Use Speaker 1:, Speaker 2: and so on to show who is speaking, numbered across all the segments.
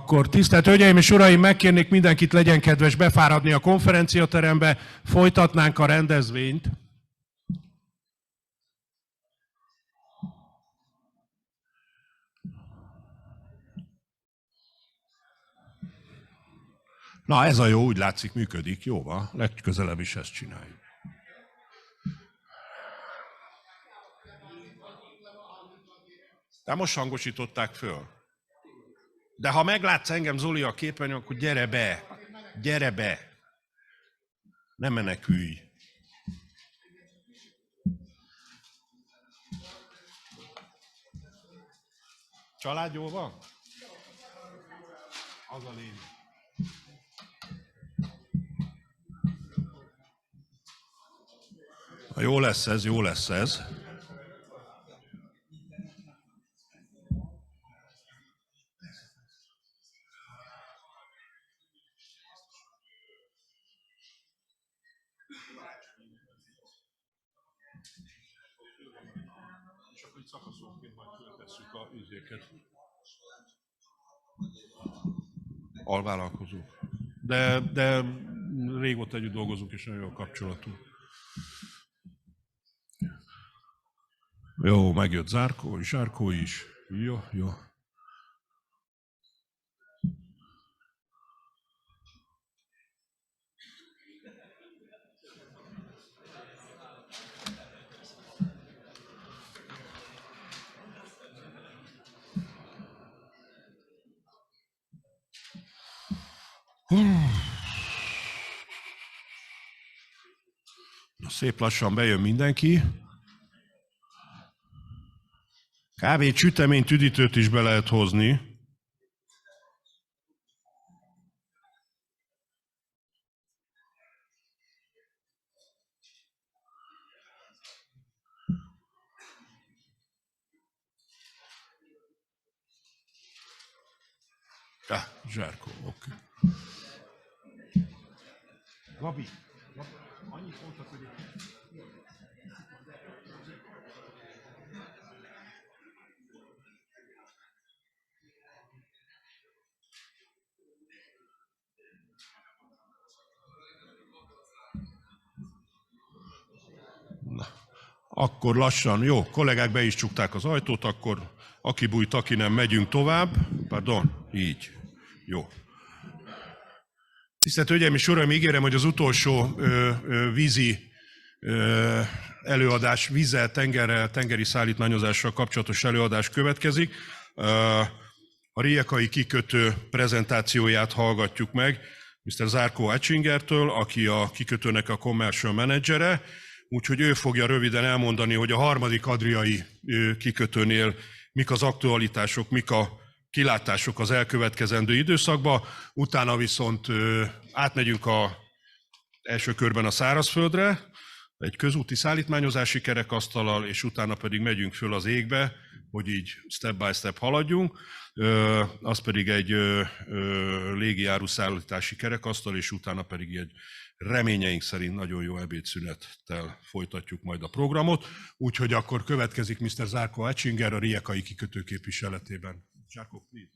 Speaker 1: Akkor tisztelt Hölgyeim és Uraim, megkérnék mindenkit, legyen kedves befáradni a konferenciaterembe, folytatnánk a rendezvényt. Na ez a jó, úgy látszik működik, jó van, legközelebb is ezt csináljuk. De most hangosították föl. De ha meglátsz engem, Zoli, a képernyőn, akkor gyere be. Gyere be. Ne menekülj. Család jól van? Az a lényeg. Jó lesz ez, jó lesz ez. Csak hogy szakaszonként majd föltesszük a üzéket. Alvállalkozók. De régóta együtt dolgozunk, és nagyon jó a kapcsolatunk. Jó, megjött Zarko is. Jó, jó. Na, szép lassan bejön mindenki. Kávét, süteményt, üdítőt is be lehet hozni. Zarko, oké. Gabi, annyit mondtak, hogy... Na, akkor lassan, jó, kollégák be is csukták az ajtót, akkor aki bújt, aki nem, megyünk tovább. Pardon, így, jó. Tisztelt Hölgyeim és Uraim, ígérem, hogy az utolsó vízi előadás, vízzel, tengerrel, tengeri szállítmányozással kapcsolatos előadás következik. A rijekai kikötő prezentációját hallgatjuk meg Mr. Zarko Acingertől, aki a kikötőnek a commercial menedzsere, úgyhogy ő fogja röviden elmondani, hogy a harmadik adriai kikötőnél mik az aktualitások, mik a kilátások az elkövetkezendő időszakba, utána viszont átmegyünk első körben a szárazföldre, egy közúti szállítmányozási kerekasztallal, és utána pedig megyünk föl az égbe, hogy így step by step haladjunk, az pedig egy légiáruszállítási kerekasztal, és utána pedig egy reményeink szerint nagyon jó ebédszünettel folytatjuk majd a programot, úgyhogy akkor következik Mr. Zarko Acinger a rijekai kikötő képviseletében. Zarko, please.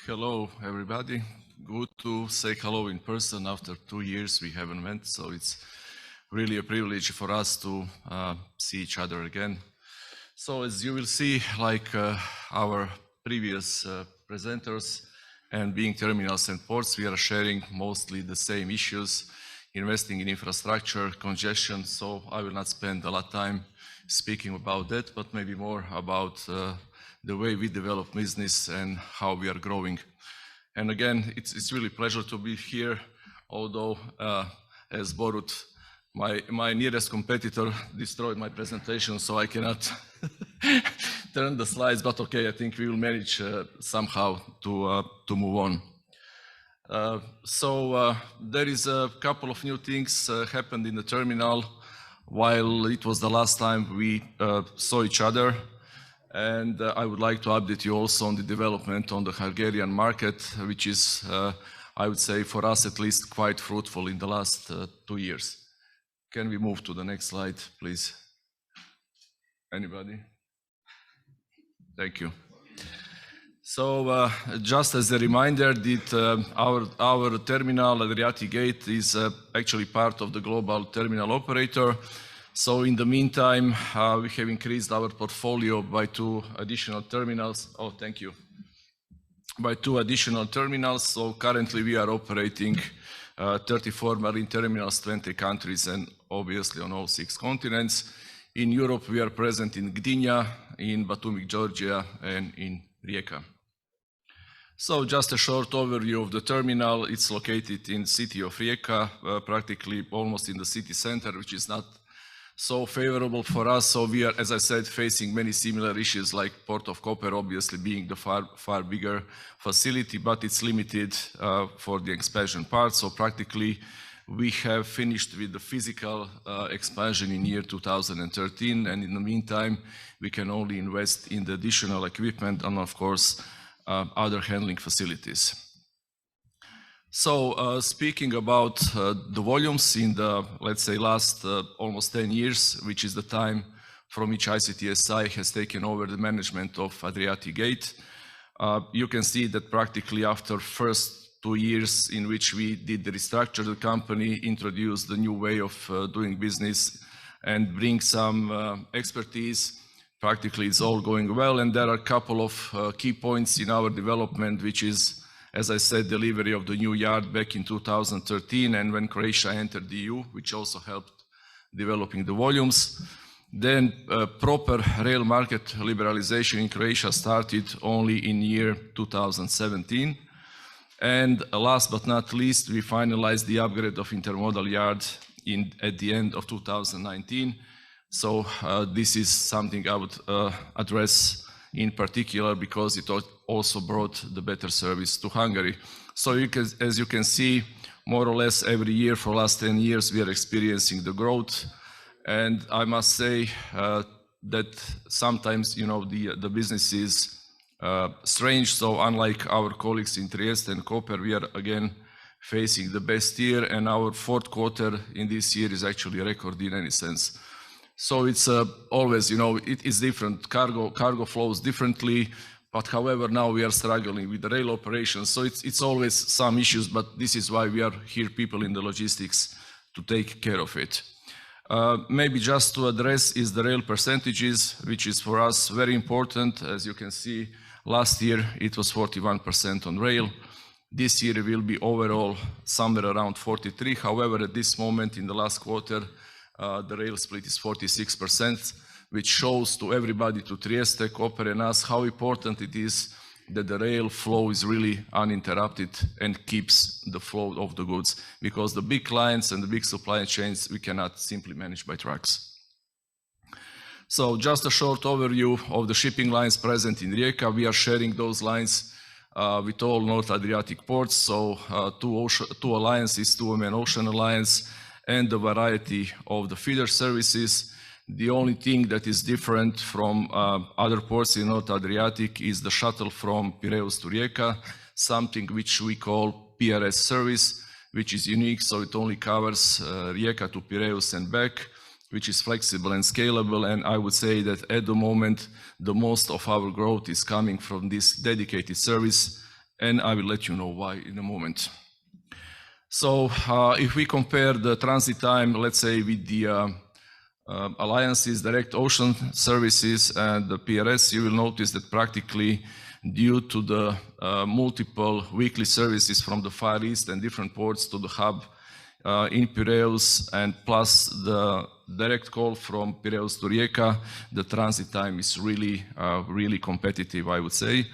Speaker 2: Hello, everybody. Good to say hello in person. After 2 years we haven't met, so it's really a privilege for us to see each other again. So as you will see, like our previous presenters, and being terminals and ports, we are sharing mostly the same issues, investing in infrastructure, congestion, so I will not spend a lot of time speaking about that, but maybe more about the way we develop business and how we are growing. And again, it's really a pleasure to be here, although as Borut, my nearest competitor destroyed my presentation, so I cannot turn the slides, but okay, I think we will manage somehow to move on. There is a couple of new things happened in the terminal while it was the last time we saw each other. And I would like to update you also on the development on the Hungarian market, which is I would say for us at least, quite fruitful in the last 2 years. Can we move to the next slide, please? Anybody? Thank you. So just as a reminder that our terminal, Adriatic Gate, is actually part of the global terminal operator. So in the meantime, we have increased our portfolio by 2 additional terminals. Oh, thank you. By 2 additional terminals. So currently we are operating 34 marine terminals, 20 countries, and obviously on all 6 continents. In Europe, we are present in Gdynia, in Batumi, Georgia, and in Rijeka. So just a short overview of the terminal. It's located in the city of Rijeka, practically almost in the city center, which is not so favorable for us. So we are, as I said, facing many similar issues like Port of Koper, obviously being the far bigger facility, but it's limited for the expansion part. So practically we have finished with the physical expansion in year 2013, and in the meantime we can only invest in the additional equipment and of course other handling facilities. So speaking about the volumes in the, let's say, last almost 10 years, which is the time from which ICTSI has taken over the management of Adriatic Gate, you can see that practically after first 2 years in which we did restructure the company, introduce the new way of doing business and bring some expertise, practically it's all going well. And there are a couple of key points in our development, which is, as I said, delivery of the new yard back in 2013, and when Croatia entered the EU, which also helped developing the volumes. Then proper rail market liberalization in Croatia started only in year 2017. And last but not least, we finalized the upgrade of Intermodal yard at the end of 2019. So this is something I would address in particular because it also brought the better service to Hungary. So as you can see, more or less every year for the last 10 years we are experiencing the growth. And I must say that sometimes, you know, the business is strange. So unlike our colleagues in Trieste and Koper, we are again facing the best year, and our 4th quarter in this year is actually a record in any sense. So it's always, you know, it is different. Cargo flows differently, but however, now we are struggling with the rail operations. So it's always some issues, but this is why we are here, people in the logistics, to take care of it. Maybe just to address is the rail percentages, which is for us very important. As you can see, last year it was 41% on rail. This year it will be overall somewhere around 43%. However, at this moment in the last quarter, the rail split is 46%, which shows to everybody, to Trieste, Koper and us, how important it is that the rail flow is really uninterrupted and keeps the flow of the goods, because the big clients and the big supply chains we cannot simply manage by trucks. So just a short overview of the shipping lines present in Rijeka. We are sharing those lines with all North Adriatic ports, so 2 alliances, 2 main ocean alliance, and a variety of the feeder services. The only thing that is different from other ports in North Adriatic is the shuttle from Piraeus to Rijeka, something which we call PRS service, which is unique, so it only covers Rijeka to Piraeus and back, which is flexible and scalable. And I would say that at the moment, the most of our growth is coming from this dedicated service, and I will let you know why in a moment. So if we compare the transit time, let's say, with the alliances, direct ocean services, and the PRS, you will notice that practically due to the multiple weekly services from the Far East and different ports to the hub in Piraeus, and plus the direct call from Piraeus to Rijeka, the transit time is really competitive, I would say.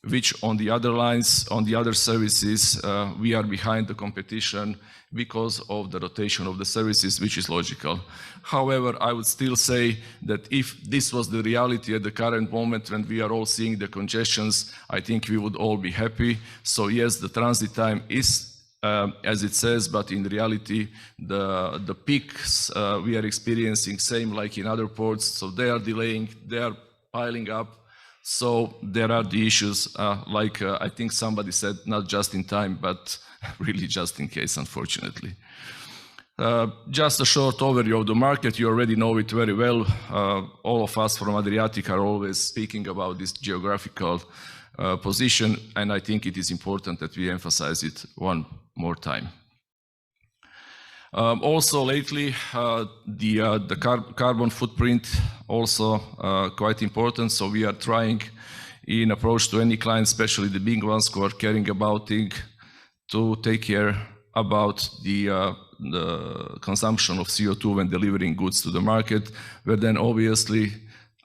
Speaker 2: Which on the other lines, on the other services, we are behind the competition because of the rotation of the services, which is logical. However, I would still say that if this was the reality at the current moment when we are all seeing the congestions, I think we would all be happy. So yes, the transit time is as it says, but in reality, the peaks we are experiencing same like in other ports. So they are delaying, they are piling up. So there are the issues, like I think somebody said, not just in time, but really just in case, unfortunately. Just a short overview of the market. You already know it very well. All of us from Adriatic are always speaking about this geographical position, and I think it is important that we emphasize it one more time. Also lately, the carbon footprint also quite important. So we are trying in approach to any client, especially the big ones who are caring about things, to take care about the consumption of CO2 when delivering goods to the market, where then obviously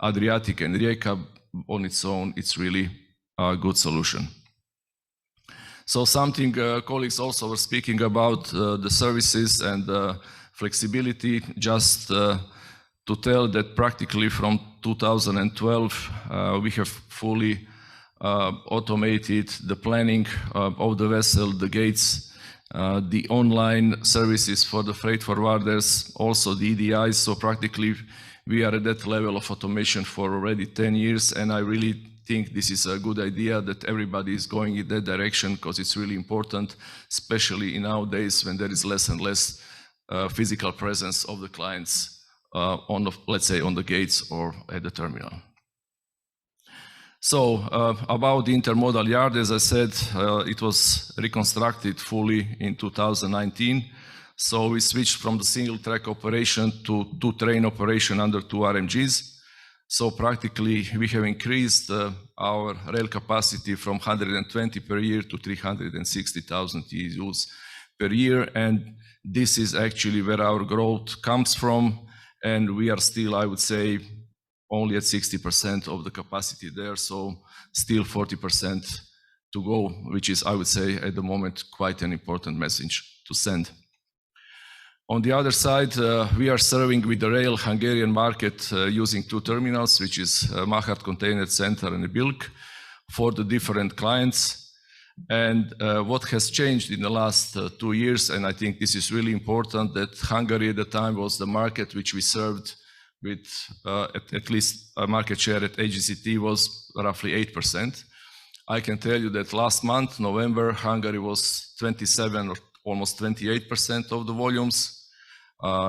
Speaker 2: Adriatic and Rijeka on its own, it's really a good solution. So something colleagues also were speaking about the services and flexibility, just to tell that practically from 2012 we have fully automated the planning of the vessel, the gates, the online services for the freight forwarders, also the EDIs. So practically we are at that level of automation for already 10 years, and I really think this is a good idea that everybody is going in that direction, because it's really important, especially in nowadays when there is less and less physical presence of the clients on the, let's say, on the gates or at the terminal. So about the Intermodal yard, as I said, it was reconstructed fully in 2019. So we switched from the single track operation to 2-train operation under 2 RMGs. So practically we have increased our rail capacity from 120 per year to 360,000 TEUs per year. And this is actually where our growth comes from. And we are still, I would say, only at 60% of the capacity there. So still 40% to go, which is, I would say, at the moment, quite an important message to send. On the other side, we are serving with the rail Hungarian market using 2 terminals, which is Magyar Container Center and Bilk, for the different clients. And what has changed in the last 2 years, and I think this is really important, that Hungary at the time was the market which we served with at least a market share at AGCT was roughly 8%. I can tell you that last month, November, Hungary was 27 or almost 28% of the volumes.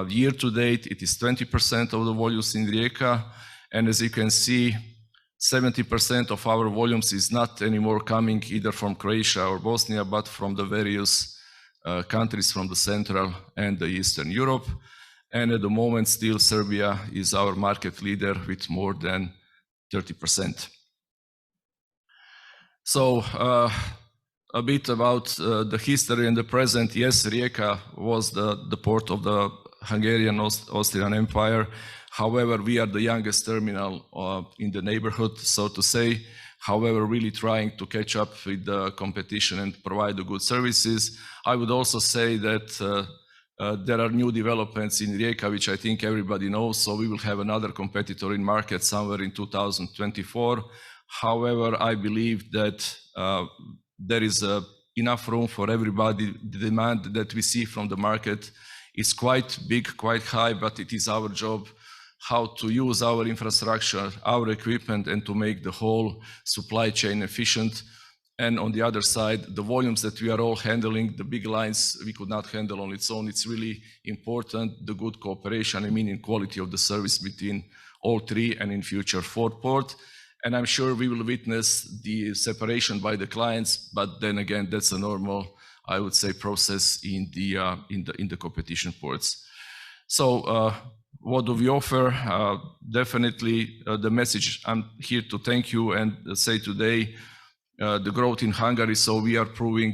Speaker 2: Year to date, it is 20% of the volumes in Rijeka. And as you can see, 70% of our volumes is not anymore coming either from Croatia or Bosnia, but from the various countries from the Central and the Eastern Europe. And at the moment, still Serbia is our market leader with more than 30%. So a bit about the history and the present. Yes, Rijeka was the port of the Hungarian Austrian Empire. However, we are the youngest terminal in the neighborhood, so to say. However, really trying to catch up with the competition and provide the good services. I would also say that there are new developments in Rijeka, which I think everybody knows. So we will have another competitor in market somewhere in 2024. However, I believe that there is enough room for everybody. The demand that we see from the market is quite big, quite high, but it is our job how to use our infrastructure, our equipment, and to make the whole supply chain efficient. And on the other side, the volumes that we are all handling, the big lines we could not handle on its own. It's really important, the good cooperation, I mean, in quality of the service between all 3 and in future 4 ports. And I'm sure we will witness the separation by the clients, but then again, that's a normal, I would say, process in the competition ports. So what do we offer? Definitely the message. I'm here to thank you and say today the growth in Hungary. So we are proving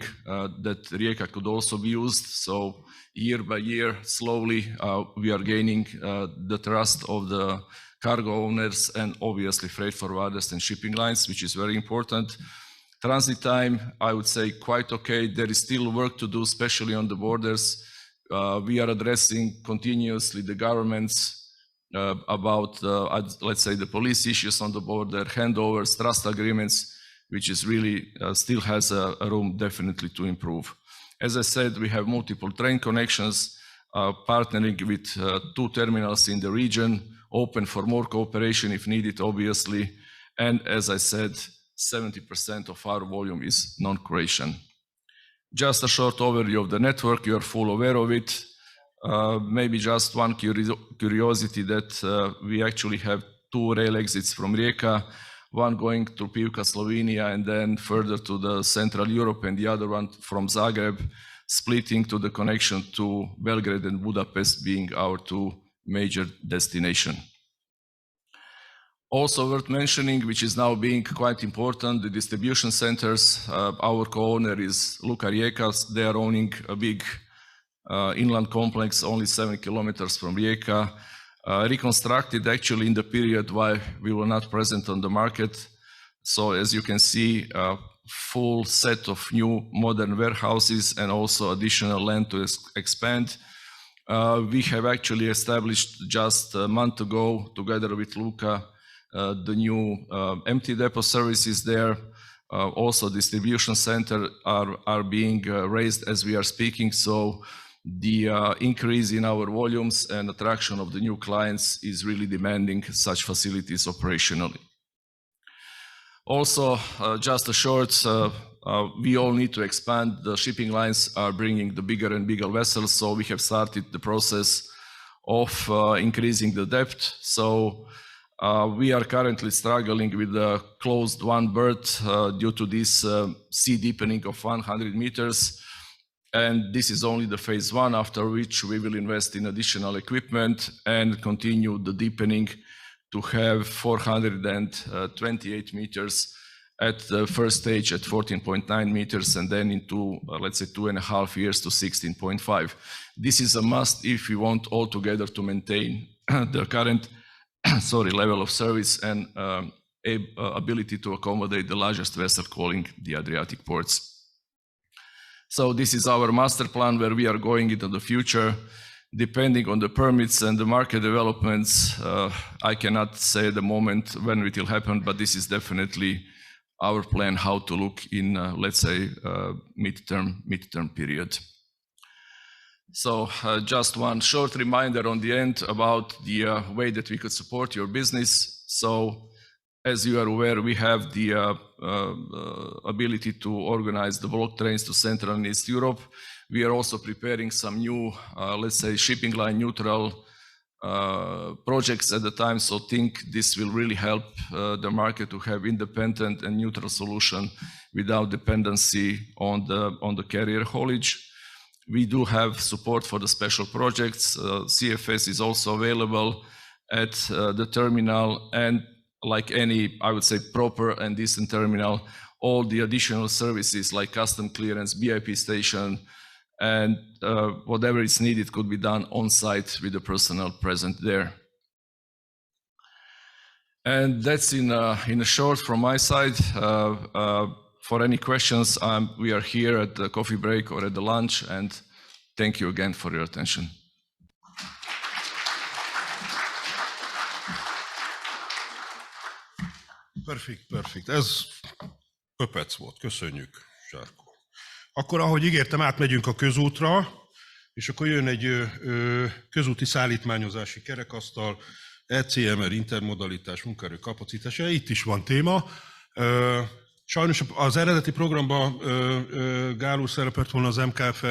Speaker 2: that Rijeka could also be used. So year by year, slowly, we are gaining the trust of the cargo owners and obviously freight forwarders and shipping lines, which is very important. Transit time, I would say quite okay. There is still work to do, especially on the borders. We are addressing continuously the governments about, let's say, the police issues on the border, handovers, trust agreements, which is really still has a room definitely to improve. As I said, we have multiple train connections, partnering with 2 terminals in the region, open for more cooperation if needed, obviously. And as I said, 70% of our volume is non-Croatian. Just a short overview of the network, you are full aware of it. Maybe just one curiosity that we actually have 2 rail exits from Rijeka, one going to Pivka, Slovenia, and then further to the Central Europe, and the other one from Zagreb, splitting to the connection to Belgrade and Budapest being our 2 major destinations. Also worth mentioning, which is now being quite important, the distribution centers. Our co-owner is Luka Rijeka. They are owning a big inland complex only 7 kilometers from Rijeka, reconstructed actually in the period while we were not present on the market. So as you can see, a full set of new modern warehouses and also additional land to expand. We have actually established just a month ago, together with Luka, the new empty depot services there. Also distribution center are being raised as we are speaking. So the increase in our volumes and attraction of the new clients is really demanding such facilities operationally. Also, just a short, we all need to expand. The shipping lines are bringing the bigger and bigger vessels, so we have started the process of increasing the depth. So we are currently struggling with a closed one berth due to this sea deepening of 100 meters. And this is only the phase 1, after which we will invest in additional equipment and continue the deepening to have 428 meters at the first stage at 14.9 meters, and then into, let's say, 2.5 years to 16.5. This is a must if we want altogether to maintain the current level of service and ability to accommodate the largest vessel calling the Adriatic ports. So this is our master plan where we are going into the future. Depending on the permits and the market developments, I cannot say at the moment when it will happen, but this is definitely our plan how to look in, let's say, midterm period. So just one short reminder on the end about the way that we could support your business. So as you are aware, we have the ability to organize the bulk trains to Central and East Europe. We are also preparing some new, let's say, shipping line neutral projects at the time. So think this will really help the market to have independent and neutral solution without dependency on the carrier haulage. We do have support for the special projects. CFS is also available at the terminal, and like any, I would say, proper and decent terminal, all the additional services like custom clearance, BIP station, and whatever is needed could be done on site with the personnel present there. And that's in a short from my side. For any questions, we are here at the coffee break or at the lunch, and thank you again for your attention.
Speaker 1: Perfect. Ez pöpec volt. Köszönjük, Zarko. Akkor, ahogy ígértem, átmegyünk a közútra, és akkor jön egy közúti szállítmányozási kerekasztal, ECMR, intermodalitás, munkaerő kapacitása. Itt is van téma. Sajnos az eredeti programban Gál úr szerepelt volna, az MKF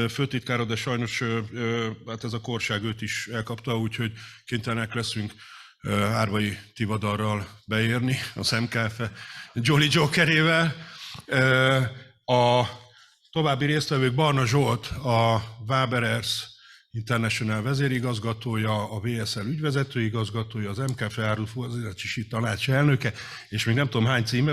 Speaker 1: főtitkára, de sajnos hát ez a korság őt is elkapta, úgyhogy kénytelenek leszünk Árvai Tivadarral beérni, az MKF Jolly Jokerével. A további résztvevők: Barna Zsolt, a Waberers International vezérigazgatója, a VSL ügyvezető igazgatója, az MKF árufúzási tanács elnöke, és még nem tudom hány címe